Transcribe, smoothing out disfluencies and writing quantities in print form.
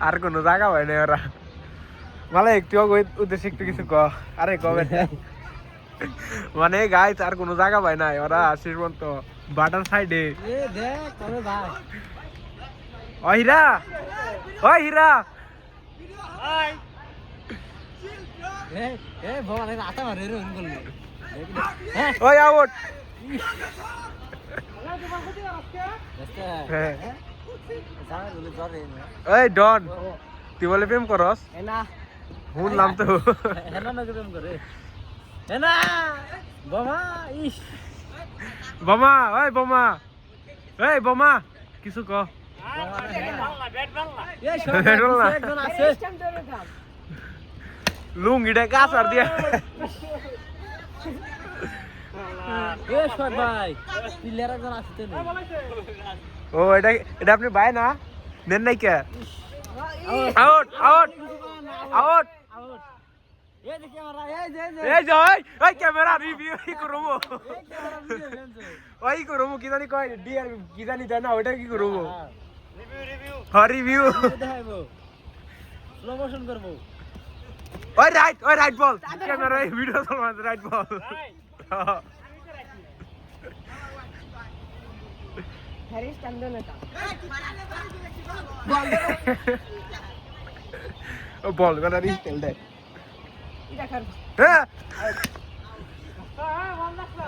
আর কোনো জায়গা হয় না ওরা মানে একটু উদ্দেশ্যে একটু কিছু ক আরে কবে মানে গাইস আর কোনো জায়গা পায় নাই ওরা শেষ পর্যন্ত বাটার সাইডে ও হীরা ও হীরা ওই আউট ওই ডন তুই বলে প্রেম করস শুনলাম তো বোমা ওই বোমা এই বোমা কিছু ক লুঙ্গিটা কাঁচার দিয়া ও এটা এটা আপনি ভাই না নেন নাই কে আউট আউট আউট এই যে ওই ক্যামেরা রিভিউ করব ওই করব কি জানি কয় ডিআর কি জানি জানা ওটা কি করব রিভিউ হ্যাঁ রিভিউ দেখাইবো স্লো মোশন করব ওই রাইট বল ক্যামেরা ভিডিও চলবে রাইট বল হ্যারিস টান্ডন এটা বল গনা রিস তেল দে এটা কর হ্যাঁ বল লাগছে